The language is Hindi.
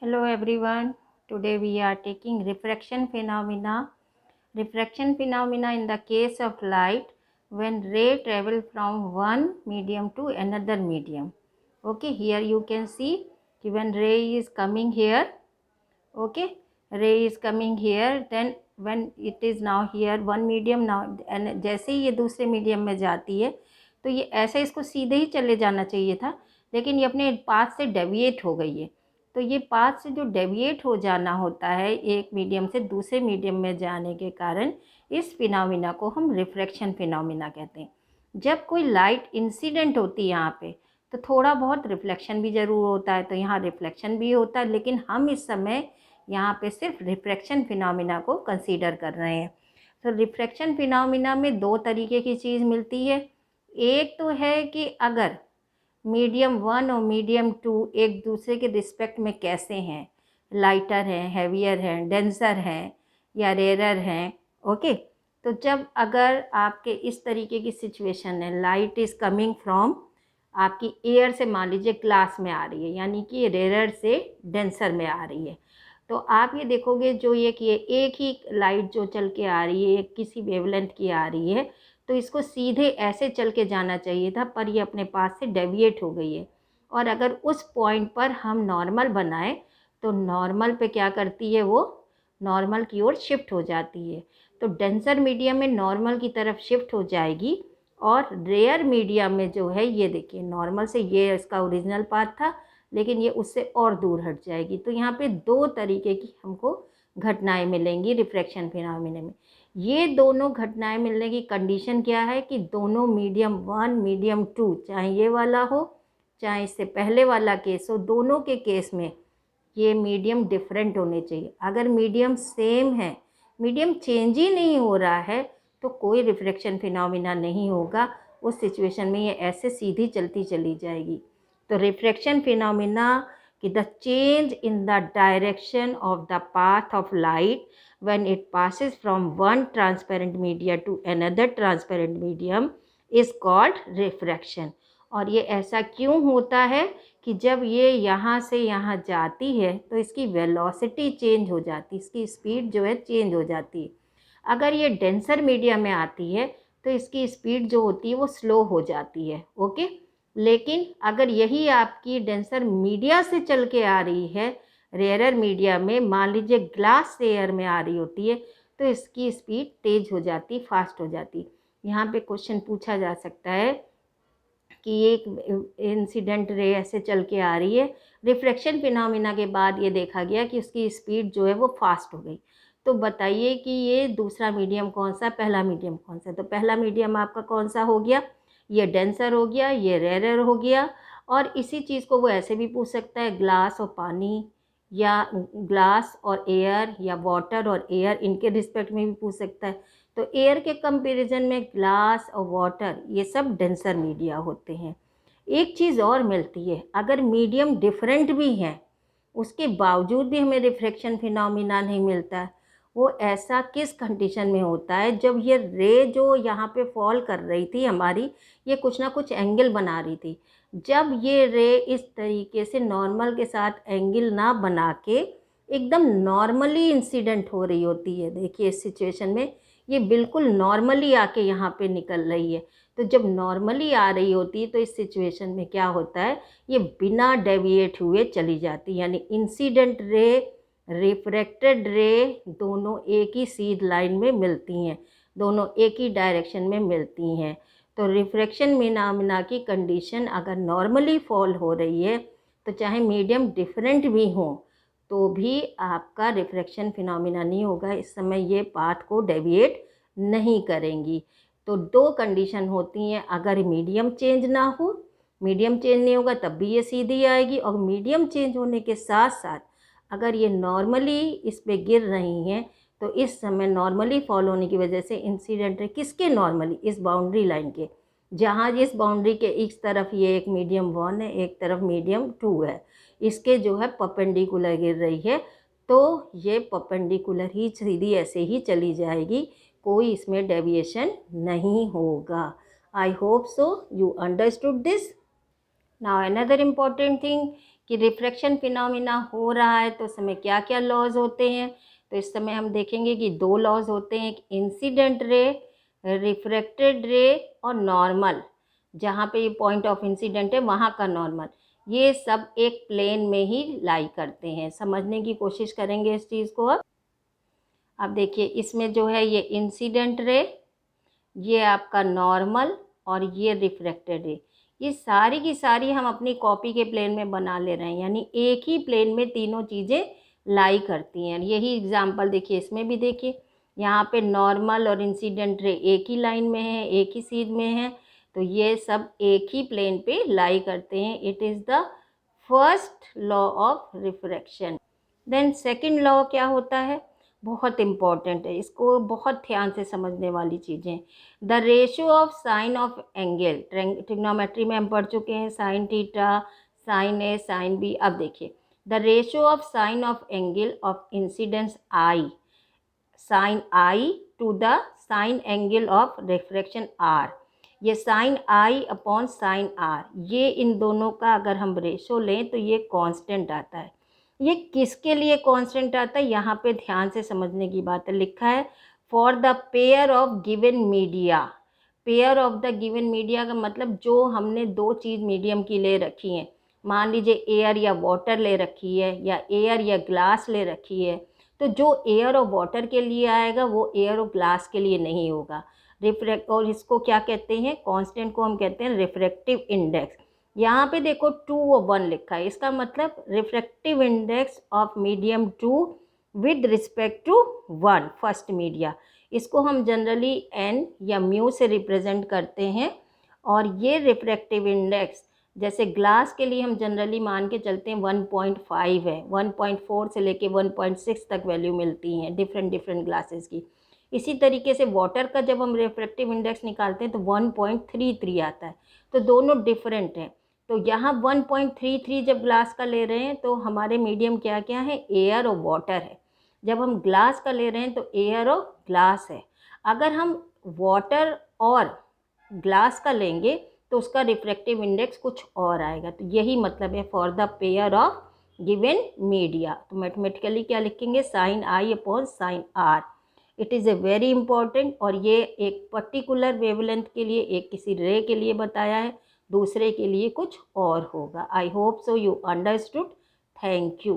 Hello everyone. Today we are taking refraction phenomena. Refraction phenomena in the case of light when ray travel from one medium to another medium. Okay, here you can see when ray is coming here. Okay, ray is coming here, then when it is now here one medium now, and जैसे ही ये दूसरे मीडियम में जाती है तो ये ऐसे इसको सीधे ही चले जाना चाहिए था, लेकिन ये अपने पाथ से डेविएट हो गई है। तो ये पाथ से जो डेविएट हो जाना होता है एक मीडियम से दूसरे मीडियम में जाने के कारण इस फिनोमिना को हम रिफ्रैक्शन फिनोमिना कहते हैं। जब कोई लाइट इंसिडेंट होती है यहाँ पे तो थोड़ा बहुत रिफ्लेक्शन भी ज़रूर होता है, तो यहाँ रिफ्लेक्शन भी होता है, लेकिन हम इस समय यहाँ पे सिर्फ रिफ्रैक्शन फिनोमिना को कंसीडर कर रहे हैं। तो रिफ्रैक्शन फिनोमिना में दो तरीके की चीज़ मिलती है। एक तो है कि अगर मीडियम 1 और मीडियम 2 एक दूसरे के रिस्पेक्ट में कैसे हैं, लाइटर हैं, हैवियर हैं, डेंसर हैं या रेयर हैं। ओके, तो जब अगर आपके इस तरीके की सिचुएशन है, लाइट इज़ कमिंग फ्रॉम आपकी एयर से, मान लीजिए ग्लास में आ रही है, यानी कि रेयर से डेंसर में आ रही है, तो आप ये देखोगे जो ये कि एक ही लाइट जो चल के आ रही है किसी वेवलेंथ की आ रही है, तो इसको सीधे ऐसे चल के जाना चाहिए था, पर ये अपने पास से डेविएट हो गई है। और अगर उस पॉइंट पर हम नॉर्मल बनाएं तो नॉर्मल पे क्या करती है, वो नॉर्मल की ओर शिफ्ट हो जाती है। तो डेंसर मीडियम में नॉर्मल की तरफ शिफ्ट हो जाएगी, और रेयर मीडियम में जो है ये देखिए नॉर्मल से ये इसका ओरिजिनल पाथ था, लेकिन ये उससे और दूर हट जाएगी। तो यहाँ पे दो तरीके की हमको घटनाएं मिलेंगी रिफ्रैक्शन फिनोमिना में। ये दोनों घटनाएं मिलने की कंडीशन क्या है कि दोनों मीडियम 1 मीडियम 2, चाहे ये वाला हो चाहे इससे पहले वाला केस हो, दोनों के केस में ये मीडियम डिफरेंट होने चाहिए। अगर मीडियम सेम है, मीडियम चेंज ही नहीं हो रहा है, तो कोई रिफ्रैक्शन फिनोमिना नहीं होगा। उस सिचुएशन में ये ऐसे सीधी चलती चली जाएगी। तो रिफ्रैक्शन फिनोमिना कि the change in the direction of the path of light when it passes from one transparent media to another transparent medium is called refraction। और ये ऐसा क्यों होता है कि जब ये यहाँ से यहाँ जाती है तो इसकी वेलोसिटी चेंज हो जाती है, इसकी स्पीड जो है चेंज हो जाती है। अगर ये डेंसर मीडिया में आती है तो इसकी स्पीड जो होती है वो स्लो हो जाती है। ओके, लेकिन अगर यही आपकी डेंसर मीडिया से चल के आ रही है रेयर मीडिया में, मान लीजिए ग्लास से एयर में आ रही होती है, तो इसकी स्पीड तेज़ हो जाती, फास्ट हो जाती। यहाँ पे क्वेश्चन पूछा जा सकता है कि एक इंसिडेंट रे ऐसे चल के आ रही है, रिफ्रैक्शन फिनोमिना के बाद ये देखा गया कि उसकी स्पीड जो है वो फास्ट हो गई। तो बताइए कि ये दूसरा मीडियम कौन सा, पहला मीडियम कौन सा। तो पहला मीडियम आपका कौन सा हो गया, ये डेंसर हो गया, ये रेयर हो गया। और इसी चीज़ को वो ऐसे भी पूछ सकता है, ग्लास और पानी, या ग्लास और एयर, या वाटर और एयर, इनके रिस्पेक्ट में भी पूछ सकता है। तो एयर के कंपैरिजन में ग्लास और वाटर ये सब डेंसर मीडिया होते हैं। एक चीज़ और मिलती है, अगर मीडियम डिफरेंट भी हैं उसके बावजूद भी हमें रिफ्रैक्शन फिनोमिना नहीं मिलता है। वो ऐसा किस कंडीशन में होता है, जब ये रे जो यहाँ पे फॉल कर रही थी हमारी, ये कुछ ना कुछ एंगल बना रही थी। जब ये रे इस तरीके से नॉर्मल के साथ एंगल ना बना के एकदम नॉर्मली इंसिडेंट हो रही होती है, देखिए इस सिचुएशन में ये बिल्कुल नॉर्मली आके यहाँ पे निकल रही है। तो जब नॉर्मली आ रही होती है तो इस सिचुएशन में क्या होता है, ये बिना डेविएट हुए चली जाती, यानी इंसिडेंट रे रिफ्रैक्टेड रे दोनों एक ही सीध लाइन में मिलती हैं, दोनों एक ही डायरेक्शन में मिलती हैं। तो रिफ्रैक्शन फिनोमिना की कंडीशन अगर नॉर्मली फॉल हो रही है तो चाहे मीडियम डिफरेंट भी हो तो भी आपका रिफ्रैक्शन फिनोमिना नहीं होगा, इस समय ये पाथ को डेविएट नहीं करेंगी। तो दो कंडीशन होती हैं, अगर मीडियम चेंज ना हो, मीडियम चेंज नहीं होगा तब भी ये सीधी आएगी, और मीडियम चेंज होने के साथ साथ अगर ये नॉर्मली इस पे गिर रही हैं तो इस समय नॉर्मली फॉल होने की वजह से इंसिडेंट है किसके, नॉर्मली इस बाउंड्री लाइन के, जहाँ जिस बाउंड्री के इस तरफ ये एक मीडियम 1 है, एक तरफ मीडियम 2 है, इसके जो है परपेंडिकुलर गिर रही है, तो ये परपेंडिकुलर ही सीधी ऐसे ही चली जाएगी, कोई इसमें डेविएशन नहीं होगा। I hope so you understood this. Now another important thing कि रिफ्रैक्शन फिनोमिना हो रहा है तो उस समय क्या क्या लॉज होते हैं। तो इस समय हम देखेंगे कि दो लॉज होते हैं, एक इंसिडेंट रे, रिफ्रैक्टेड रे और नॉर्मल। जहाँ पे ये पॉइंट ऑफ इंसिडेंट है वहाँ का नॉर्मल, ये सब एक प्लेन में ही लाई करते हैं। समझने की कोशिश करेंगे इस चीज़ को। अब देखिए इसमें जो है ये इंसिडेंट रे, ये आपका नॉर्मल और ये रिफ्रैक्टेड रे, ये सारी की सारी हम अपनी कॉपी के प्लेन में बना ले रहे हैं, यानी एक ही प्लेन में तीनों चीज़ें लाई करती हैं। यही एग्जांपल देखिए इसमें भी, देखिए यहाँ पे नॉर्मल और इंसिडेंट रे एक ही लाइन में है, एक ही सीध में है, तो ये सब एक ही प्लेन पे लाई करते हैं। It is the first law of refraction. Then second law क्या होता है, बहुत इम्पॉर्टेंट है, इसको बहुत ध्यान से समझने वाली चीज़ें। The ratio of sine of angle, trigonometry में हम पढ़ चुके हैं, sine theta, sine A, sine B. अब देखिए the ratio of sine of angle of incidence I, sine I to the sine angle of refraction R, ये साइन आई अपॉन साइन आर, ये इन दोनों का अगर हम रेशो लें तो ये कांस्टेंट आता है। ये किसके लिए कांस्टेंट आता है, यहाँ पे ध्यान से समझने की बात है। लिखा है for the pair of given media. Pair of the given media का मतलब जो हमने दो चीज़ मीडियम की ले रखी हैं, मान लीजिए एयर या वाटर ले रखी है या एयर या ग्लास ले रखी है, तो जो एयर और वाटर के लिए आएगा वो एयर और ग्लास के लिए नहीं होगा। रिफ्रैक्ट, और इसको क्या कहते हैं, कांस्टेंट को हम कहते हैं रिफ्रैक्टिव इंडेक्स। यहाँ पे देखो 2 और 1 लिखा है, इसका मतलब refractive index of medium 2 with respect to 1 first media. इसको हम जनरली n या म्यू से रिप्रेजेंट करते हैं। और ये रिफ्रैक्टिव इंडेक्स जैसे ग्लास के लिए हम जनरली मान के चलते हैं 1.5 है, 1.4 से लेके 1.6 तक वैल्यू मिलती हैं डिफरेंट ग्लासेस की। इसी तरीके से वाटर का जब हम रिफ्रैक्टिव इंडेक्स निकालते हैं तो 1.33 आता है, तो दोनों डिफरेंट हैं। तो यहाँ 1.33 जब ग्लास का ले रहे हैं तो हमारे मीडियम क्या क्या है, एयर और वाटर है। जब हम ग्लास का ले रहे हैं तो एयर और ग्लास है। अगर हम वाटर और ग्लास का लेंगे तो उसका रिफ्रैक्टिव इंडेक्स कुछ और आएगा। तो यही मतलब है for the pair of given media. तो मैथमेटिकली क्या लिखेंगे, sine I upon sine r. It is a very important, और ये एक पर्टिकुलर वेवलेंथ के लिए, एक किसी रे के लिए बताया है, दूसरे के लिए कुछ और होगा। I hope so you understood. Thank you.